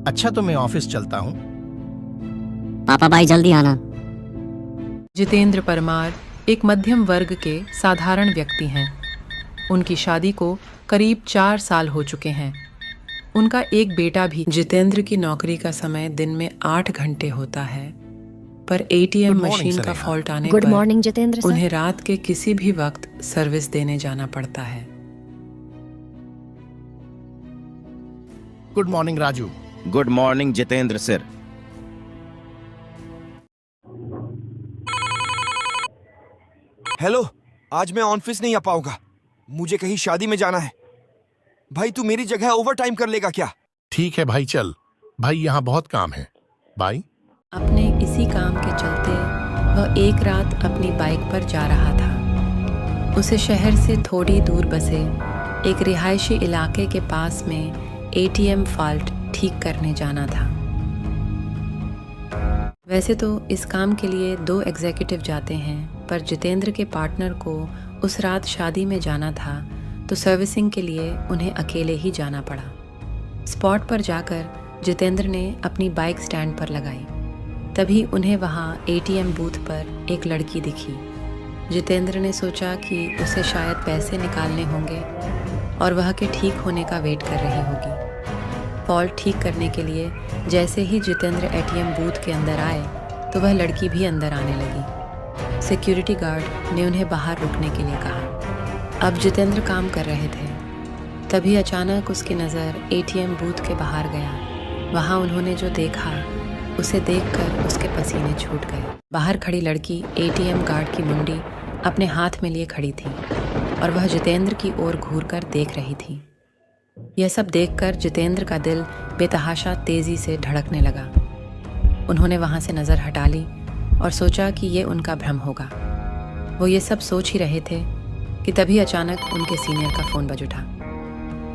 अच्छा तो मैं ऑफिस चलता हूँ। पापा भाई जल्दी आना। जितेंद्र परमार एक मध्यम वर्ग के साधारण व्यक्ति हैं। उनकी शादी को करीब 4 साल हो चुके हैं। उनका एक बेटा भी। जितेंद्र की नौकरी का समय दिन में 8 घंटे होता है, पर एटीएम Good morning, मशीन का सरेहा। फॉल्ट आने गुड पर मॉर्निंग जितेंद्र सर। उन्हें रात के किसी भी वक्त सर्विस देने जाना पड़ता है। Good morning Raju. Good morning Jitendra sir. Hello, आज मैं ऑफिस नहीं आ पाऊंगा। मुझे कहीं शादी में जाना है। भाई तू मेरी जगह ओवर टाइम कर लेगा क्या? ठीक है भाई, चल भाई, यहाँ बहुत काम है। बाय। अपने इसी काम के चलते वह एक रात अपनी बाइक पर जा रहा था। उसे शहर से थोड़ी दूर बसे एक रिहायशी इलाके के पास में एटीएम फॉल्ट ठीक करने जाना था। वैसे तो इस काम के लिए 2 एग्जीक्यूटिव जाते हैं, पर जितेंद्र के पार्टनर को उस रात शादी में जाना था, तो सर्विसिंग के लिए उन्हें अकेले ही जाना पड़ा। स्पॉट पर जाकर जितेंद्र ने अपनी बाइक स्टैंड पर लगाई। तभी उन्हें वहाँ एटीएम बूथ पर एक लड़की दिखी। जितेंद्र ने सोचा कि उसे शायद पैसे निकालने होंगे और वह के ठीक होने का वेट कर रही होगी। फॉल्ट ठीक करने के लिए जैसे ही जितेंद्र एटीएम बूथ के अंदर आए तो वह लड़की भी अंदर आने लगी। सिक्योरिटी गार्ड ने उन्हें बाहर रुकने के लिए कहा। अब जितेंद्र काम कर रहे थे, तभी अचानक उसकी नज़र एटीएम बूथ के बाहर गया। वहाँ उन्होंने जो देखा उसे देखकर उसके पसीने छूट गए। बाहर खड़ी लड़की एटीएम गार्ड की मुंडी अपने हाथ में लिए खड़ी थी और वह जितेंद्र की ओर घूरकर देख रही थी। यह सब देखकर जितेंद्र का दिल बेतहाशा तेजी से धड़कने लगा। उन्होंने वहाँ से नज़र हटा ली और सोचा कि ये उनका भ्रम होगा। वो ये सब सोच ही रहे थे कि तभी अचानक उनके सीनियर का फ़ोन बज उठा।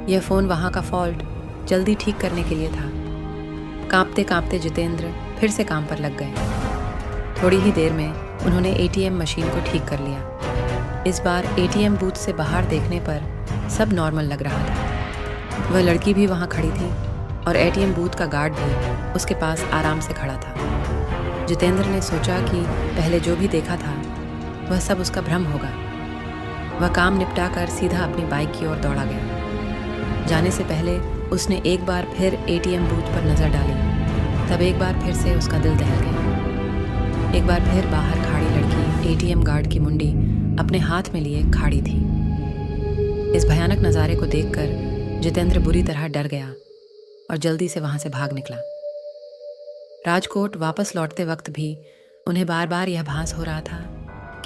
यह फ़ोन वहाँ का फॉल्ट जल्दी ठीक करने के लिए था। कांपते कांपते जितेंद्र फिर से काम पर लग गए। थोड़ी ही देर में उन्होंने एटीएम मशीन को ठीक कर लिया। इस बार एटीएम बूथ से बाहर देखने पर सब नॉर्मल लग रहा था। वह लड़की भी वहाँ खड़ी थी और एटीएम बूथ का गार्ड भी उसके पास आराम से खड़ा था। जितेंद्र ने सोचा कि पहले जो भी देखा था वह सब उसका भ्रम होगा। वह काम निपटा कर सीधा अपनी बाइक की ओर दौड़ा गया। जाने से पहले उसने एक बार फिर एटीएम बूथ पर नज़र डाली। तब एक बार फिर से उसका दिल दहल गया। एक बार फिर बाहर खड़ी लड़की एटीएम गार्ड की मुंडी अपने हाथ में लिए खड़ी थी। इस भयानक नज़ारे को देखकर जितेंद्र बुरी तरह डर गया और जल्दी से वहाँ से भाग निकला। राजकोट वापस लौटते वक्त भी उन्हें बार बार यह भास हो रहा था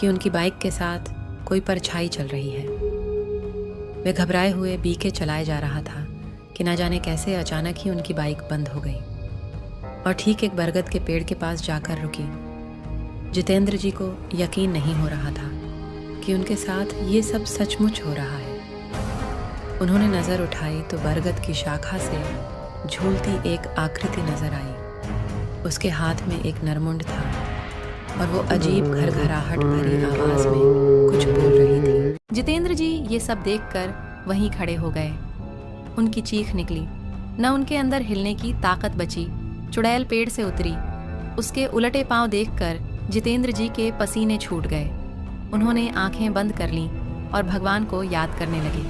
कि उनकी बाइक के साथ कोई परछाई चल रही है। वे घबराए हुए बीके चलाए जा रहा था कि न जाने कैसे अचानक ही उनकी बाइक बंद हो गई और ठीक एक बरगद के पेड़ के पास जाकर रुकी। जितेंद्र जी को यकीन नहीं हो रहा था कि उनके साथ ये सब सचमुच हो रहा है। उन्होंने नज़र उठाई तो बरगद की शाखा से झूलती एक आकृति नजर आई। उसके हाथ में एक नरमुंड था और वो अजीब घरघराहट भरी आवाज में कुछ बोल रही थी। जितेंद्र जी ये सब देखकर वहीं खड़े हो गए। उनकी चीख निकली। न उनके अंदर हिलने की ताकत बची। चुड़ैल पेड़ से उतरी। उसके उलटे पांव देखकर जितेंद्र जी के पसीने छूट गए। उन्होंने आंखें बंद कर लीं और भगवान को याद करने लगे।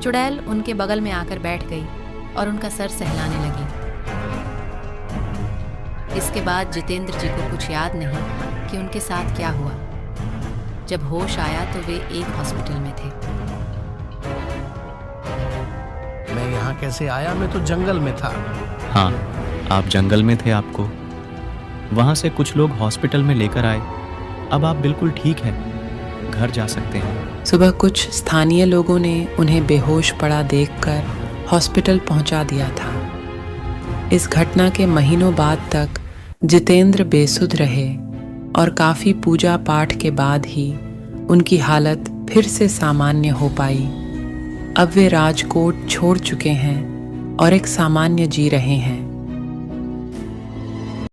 चुड़ैल उनके बगल में आकर बैठ गई और उनका सर सहलाने लगी। इसके बाद जितेंद्र जी को कुछ याद नहीं कि उनके साथ क्या हुआ। जब होश आया तो वे एक हॉस्पिटल में थे। मैं यहाँ कैसे आया? मैं तो जंगल में था। हाँ, आप जंगल में थे। आपको वहाँ से कुछ लोग हॉस्पिटल में लेकर आए। अब आप बिल्कुल ठीक हैं, घर जा सकते हैं। सुबह कुछ स्थानीय लोगों ने उन्हें बेहोश पड़ा देखकर हॉस्पिटल पहुंचा दिया था। इस घटना के महीनों बाद तक जितेंद्र बेसुध रहे और काफ़ी पूजा पाठ के बाद ही उनकी हालत फिर से सामान्य हो पाई। अब वे राजकोट छोड़ चुके हैं और एक सामान्य जी रहे हैं।